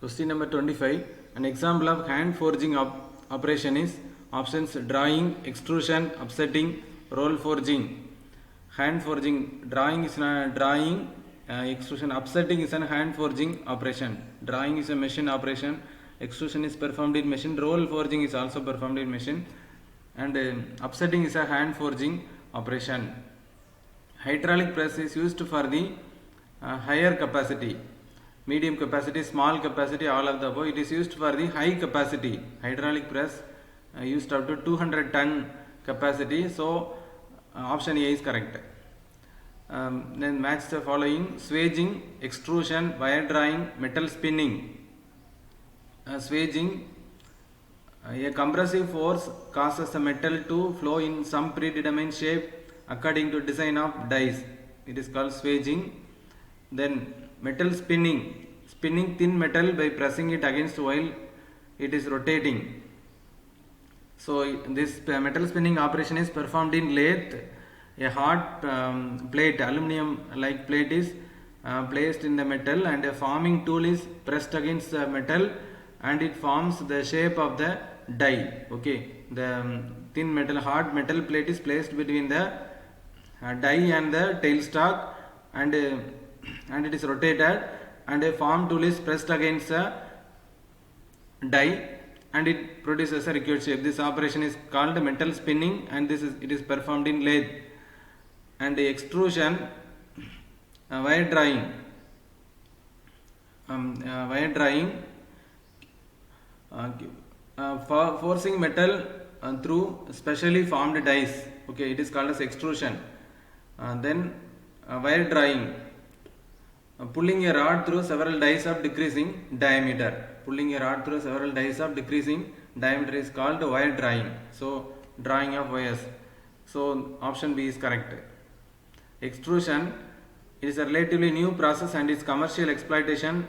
Question number 25. An example of hand forging operation is options drawing, extrusion, upsetting, roll forging. Hand forging, drawing is a drawing, extrusion, upsetting is a hand forging operation. Drawing is a machine operation, extrusion is performed in machine, roll forging is also performed in machine, and upsetting is a hand forging operation. Hydraulic press is used for the higher capacity, medium capacity, small capacity, all of the above. It is used for the high capacity. Hydraulic press used up to 200 ton capacity. So option A is correct. Then match the following: swaging, extrusion, wire drawing, metal spinning. Swaging, a compressive force causes the metal to flow in some predetermined shape according to design of dies. It is called swaging. Then metal spinning, spinning thin metal by pressing it against while it is rotating. So this metal spinning operation is performed in lathe. A hot plate, aluminum like plate is placed in the metal, and a forming tool is pressed against the metal, and it forms the shape of the die. Okay, the thin metal, hard metal plate is placed between the die and the tailstock, and it is rotated, and a form tool is pressed against the die, and it produces a required shape. This operation is called metal spinning, and it is performed in lathe. And the extrusion, wire drawing, forcing metal through specially formed dies. Okay, it is called as extrusion. Then wire drawing, pulling a rod through several dies of decreasing diameter. Pulling a rod through several dies of decreasing diameter is called wire drawing. So drawing of wires. So option B is correct. Extrusion, it is a relatively new process, and its commercial exploitation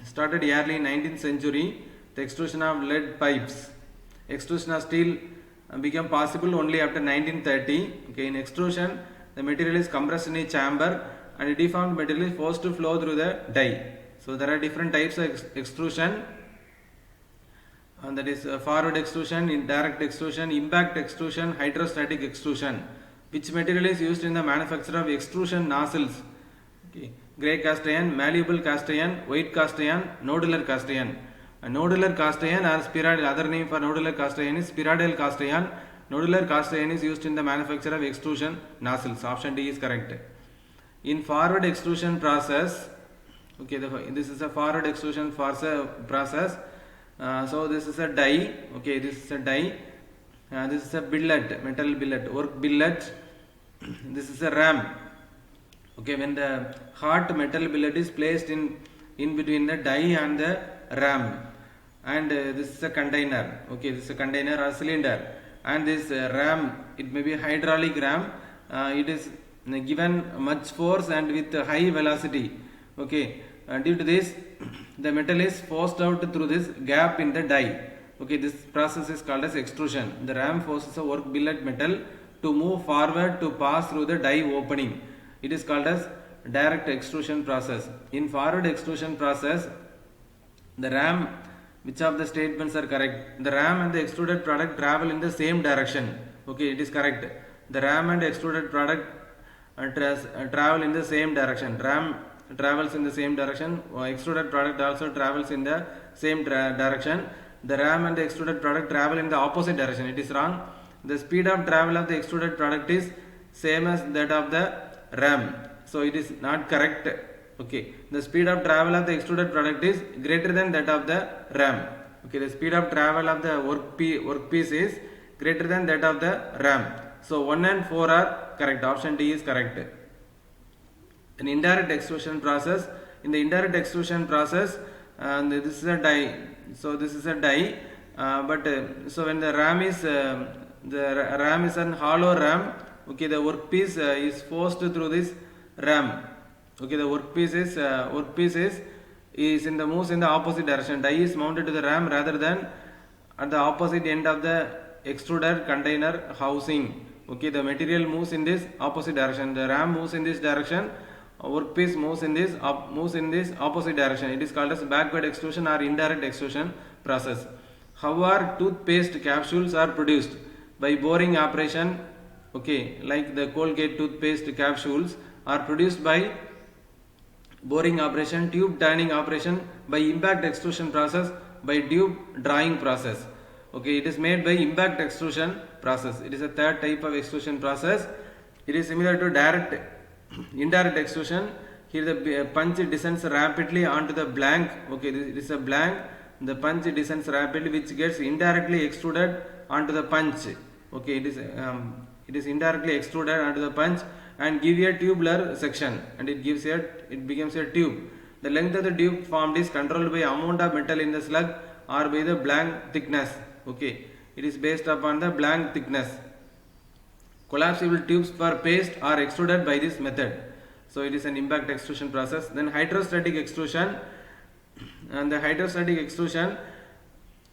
started early in 19th century. The extrusion of lead pipes. Extrusion of steel became possible only after 1930. Okay, in extrusion, the material is compressed in a chamber, and a deformed material is forced to flow through the die. So there are different types of extrusion, and that is forward extrusion, indirect extrusion, impact extrusion, hydrostatic extrusion. Which material is used in the manufacture of extrusion nozzles? Okay. Grey cast iron, malleable cast iron, white cast iron, nodular cast iron. Nodular cast iron or spiradeal, other name for nodular cast iron is spiradeal cast iron. Nodular cast iron is used in the manufacture of extrusion nozzles. Option D is correct. In forward extrusion process, okay, this is a forward extrusion process. So this is a die. Okay, this is a die. This is a billet, metal billet, work billet. This is a ram. Okay, when the hot metal billet is placed in between the die and the ram, and this is a container. Okay, this is a container or cylinder, and this ram, it may be hydraulic ram. It is given much force and with high velocity. Okay, due to this, the metal is forced out through this gap in the die. Okay, this process is called as extrusion. The ram forces a work billet metal to move forward to pass through the die opening. It is called as direct extrusion process. In forward extrusion process, the ram, which of the statements are correct? The ram and the extruded product travel in the same direction. Okay, it is correct. The ram and extruded product travel in the same direction. Ram travels in the same direction. Extruded product also travels in the same direction. The ram and the extruded product travel in the opposite direction. It is wrong. The speed of travel of the extruded product is same as that of the ram. So it is not correct. Okay, the speed of travel of the extruded product is greater than that of the ram. Okay, the speed of travel of the workpiece is greater than that of the ram. So 1 and 4 are correct. Option D is correct. An indirect extrusion process. In the indirect extrusion process, this is a die. So this is a die, so when the ram is an hollow ram. Okay, the workpiece is forced through this ram. Okay, the workpiece is moves in the opposite direction. Die is mounted to the ram rather than at the opposite end of the extruder container housing. Okay, the material moves in this opposite direction. The ram moves in this direction. workpiece moves in this opposite direction. It is called as backward extrusion or indirect extrusion process. How are toothpaste capsules are produced? By boring operation. Okay, like the Colgate toothpaste capsules are produced by boring operation, tube turning operation, by impact extrusion process, by tube drawing process. Okay, it is made by impact extrusion process. It is a third type of extrusion process. It is similar to indirect extrusion. Here the punch descends rapidly onto the blank. Okay, this is a blank. The punch descends rapidly, which gets indirectly extruded onto the punch. Okay, it is indirectly extruded onto the punch and give a tubular section, and it becomes a tube. The length of the tube formed is controlled by amount of metal in the slug or by the blank thickness. Okay, it is based upon the blank thickness. Collapsible tubes for paste are extruded by this method. So it is an impact extrusion process. Then hydrostatic extrusion, and the hydrostatic extrusion,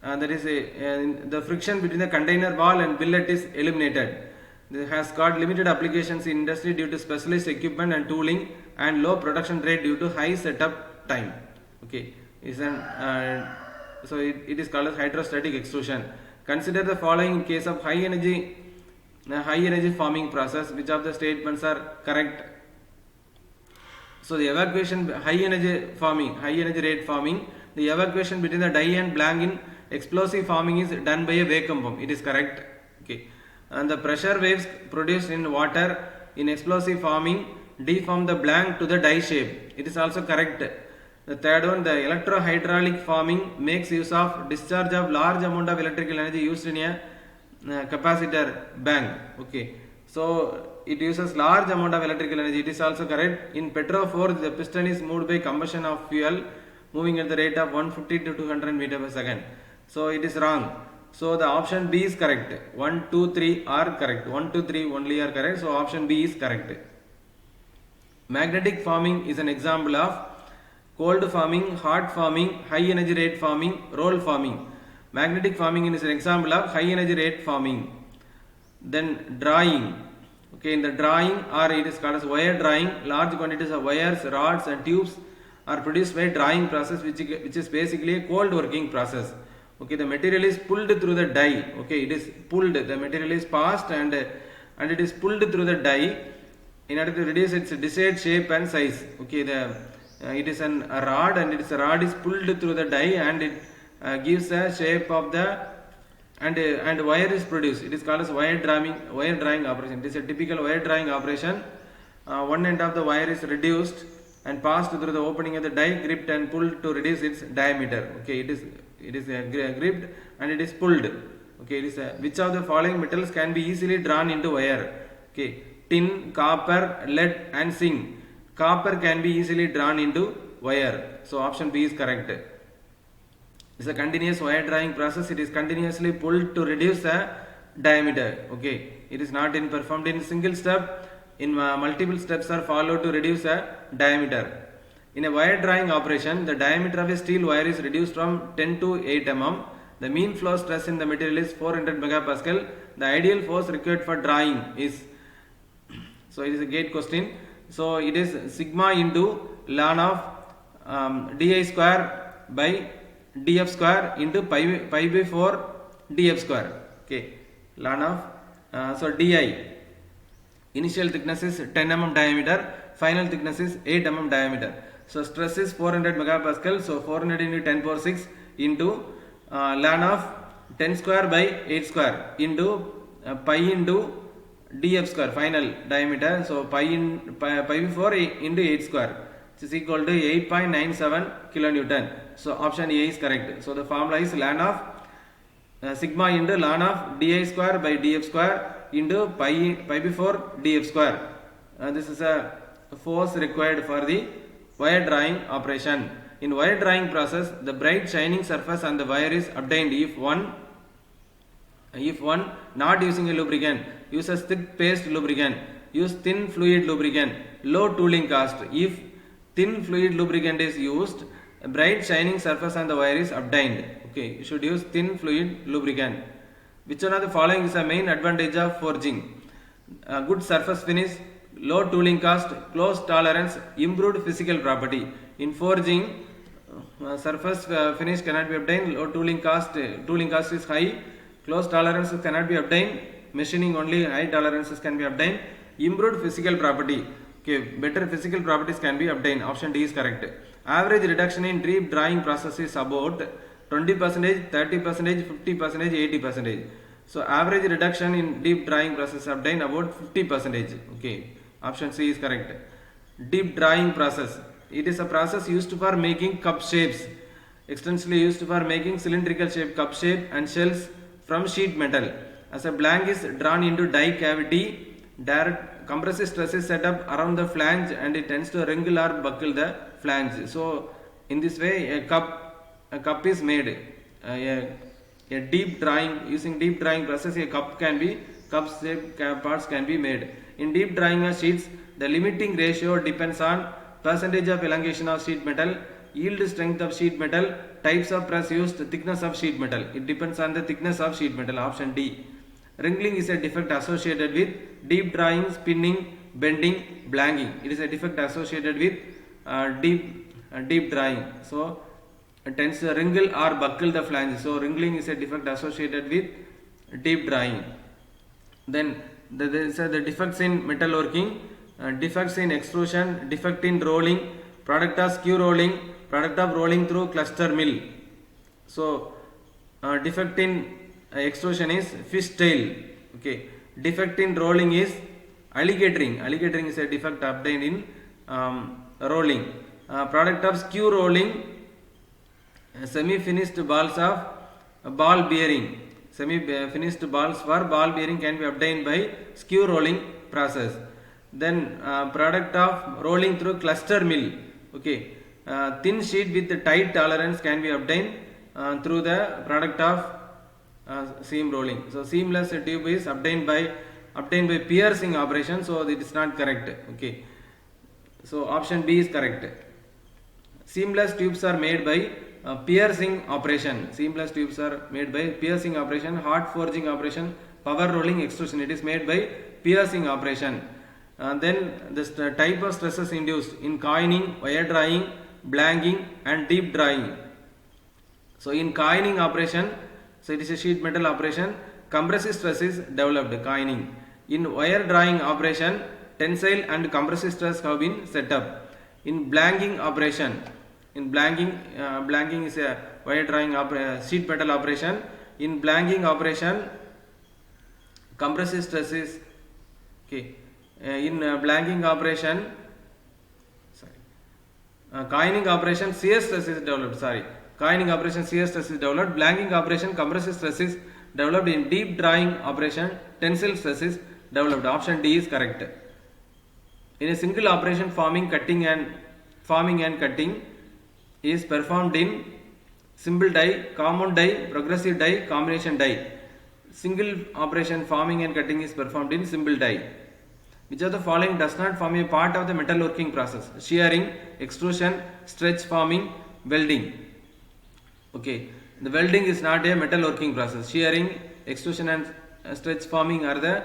that is the friction between the container wall and billet is eliminated. This has got limited applications in industry due to specialist equipment and tooling and low production rate due to high setup time. Okay, so it is called as hydrostatic extrusion. Consider the following in case of high energy forming process. Which of the statements are correct? So the evacuation high energy rate forming, the evacuation between the die and blank in explosive forming is done by a vacuum pump. It is correct. Okay, and the pressure waves produced in water in explosive forming deform the blank to the die shape. It is also correct. The third one, the electrohydraulic forming makes use of discharge of large amount of electrical energy used in a capacitor bank. Okay, so it uses large amount of electrical energy. It is also correct. In petroforge, the piston is moved by combustion of fuel moving at the rate of 150 to 200 meter per second. So it is wrong. So the option B is correct. 1, 2, 3 are correct. 1, 2, 3 only are correct. So option B is correct. Magnetic forming is an example of cold forming, hot forming, high energy rate forming, roll forming. Magnetic forming is an example of high energy rate forming. Then drawing. Okay, in the drawing, or it is called as wire drawing, large quantities of wires, rods and tubes are produced by drawing process, which is basically a cold working process. Okay, the material is pulled through the die. Okay, it is pulled. The material is passed and it is pulled through the die in order to reduce its desired shape and size. Okay, it is a rod, and a rod is pulled through the die and it gives a shape of the and wire is produced. It is called as wire drawing operation. It is a typical wire drawing operation. One end of the wire is reduced and passed through the opening of the die, gripped and pulled to reduce its diameter. Okay, it is gripped and it is pulled. Okay, which of the following metals can be easily drawn into wire? Okay, tin, copper, lead and zinc. Copper can be easily drawn into wire. So option B is correct. It's a continuous wire drawing process. It is continuously pulled to reduce the diameter. Okay, it is not performed in single step. In multiple steps are followed to reduce the diameter. In a wire drawing operation, the diameter of a steel wire is reduced from 10 to 8 mm. The mean flow stress in the material is 400 megapascal. The ideal force required for drawing is, so it is a gate question. So it is sigma into ln of di square by df square into pi by 4 df square. Okay, ln of so di, initial thickness is 10 mm diameter, final thickness is 8 mm diameter. So stress is 400 megapascal. So 400 into 10 power 6 into ln of 10 square by 8 square into pi into df square, final diameter. So pi by 4 into 8 square, which is equal to 8.97 kilonewton. So option A is correct. So the formula is ln of sigma into ln of di square by df square into pi by 4 df square. This is a force required for the wire drawing operation. In wire drawing process, the bright shining surface on the wire is obtained if one not using a lubricant uses thick paste lubricant, use thin fluid lubricant, low tooling cost. If thin fluid lubricant is used, a bright shining surface on the wire is obtained. Okay, you should use thin fluid lubricant. Which one of the following is the main advantage of forging? Good surface finish, low tooling cost, close tolerance, improved physical property. In forging, surface finish cannot be obtained, low tooling cost is high, close tolerances cannot be obtained, machining only high tolerances can be obtained, improved physical property, okay, better physical properties can be obtained. Option D is correct. Average reduction in deep drying process is about 20%, 30%, 50%, 80%. So average reduction in deep drying process obtained about 50%. Okay, option C is correct. Deep drying process, it is a process used for making cup shapes, extensively used for making cylindrical shape cup shape and shells from sheet metal. As a blank is drawn into die cavity, direct compressive stress is set up around the flange and it tends to wrinkle or buckle the flange. So in this way a cup is made. A deep drying, using deep drying process, a cup shape parts can be made. In deep drying of sheets, the limiting ratio depends on percentage of elongation of sheet metal, yield strength of sheet metal, types of press used, thickness of sheet metal. It depends on the thickness of sheet metal. Option D. Wrinkling is a defect associated with deep drying, spinning, bending, blanking. It is a defect associated with deep drying. So it tends to wrinkle or buckle the flange. So wrinkling is a defect associated with deep drying. Then there is the defects in metalworking, defects in extrusion, defect in rolling, product of skew rolling, product of rolling through cluster mill. So defect in extrusion is fish tail. Okay, defect in rolling is alligatoring. Alligatoring is a defect obtained in rolling. Product of skew rolling, semi-finished balls of ball bearing. Semi-finished balls for ball bearing can be obtained by skew rolling process. Then product of rolling through cluster mill. Okay, thin sheet with tight tolerance can be obtained through the product of seam rolling. So seamless tube is obtained by piercing operation. So it is not correct. Okay, so option B is correct. Seamless tubes are made by piercing operation. Seamless tubes are made by piercing operation, hot forging operation, power rolling, extrusion. It is made by piercing operation. Then this type of stresses induced in coining, wire drying, blanking and deep drying. So in coining operation, so it is a sheet metal operation, compressive stress is developed, coining. In wire drying operation, tensile and compressive stress have been set up. In blanking operation, blanking is a wire drying sheet metal operation. In blanking operation, compressive stress is okay. In blanking operation, coining operation, shear stress is developed. Coining operation, shear stress is developed. Blanking operation, compressive stress is developed. In deep drying operation, tensile stress is developed. Option D is correct. In a single operation, forming and cutting is performed in simple die, compound die, progressive die, combination die. Single operation forming and cutting is performed in simple die. Which of the following does not form a part of the metalworking process? Shearing, extrusion, stretch forming, welding. Okay, the welding is not a metalworking process. Shearing, extrusion and stretch forming are the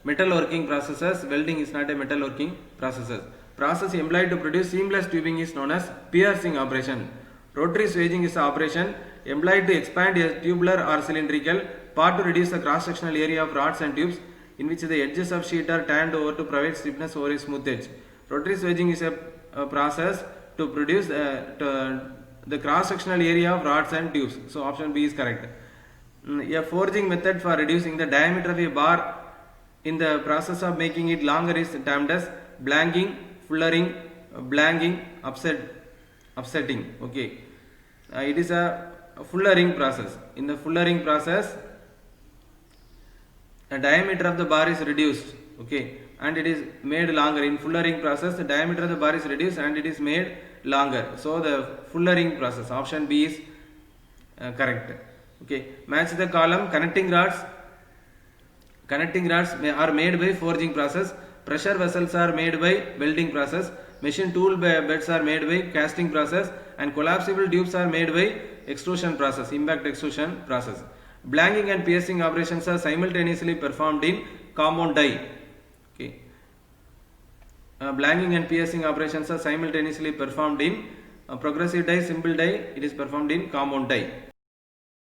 metalworking processes. Welding is not a metalworking processes. Process employed to produce seamless tubing is known as piercing operation. Rotary swaging is the operation employed to expand a tubular or cylindrical part to reduce the cross-sectional area of rods and tubes in which the edges of sheet are turned over to provide stiffness over a smooth edge. Rotary swaging is a process to produce the cross-sectional area of rods and tubes. So option B is correct. A forging method for reducing the diameter of a bar in the process of making it longer is termed as blanking, fullering, blanking, upsetting. Okay, it is a fullering process. In the fullering process, the diameter of the bar is reduced, okay, and it is made longer. In fullering process, the diameter of the bar is reduced and it is made longer. So the fullering process, option B is correct. Okay, match the column. Connecting rods are made by forging process. Pressure vessels are made by welding process. Machine tool beds are made by casting process, and collapsible tubes are made by extrusion process, impact extrusion process. Blanking and piercing operations are simultaneously performed in compound die. Okay. blanking and piercing operations are simultaneously performed in progressive die, simple die, it is performed in compound die.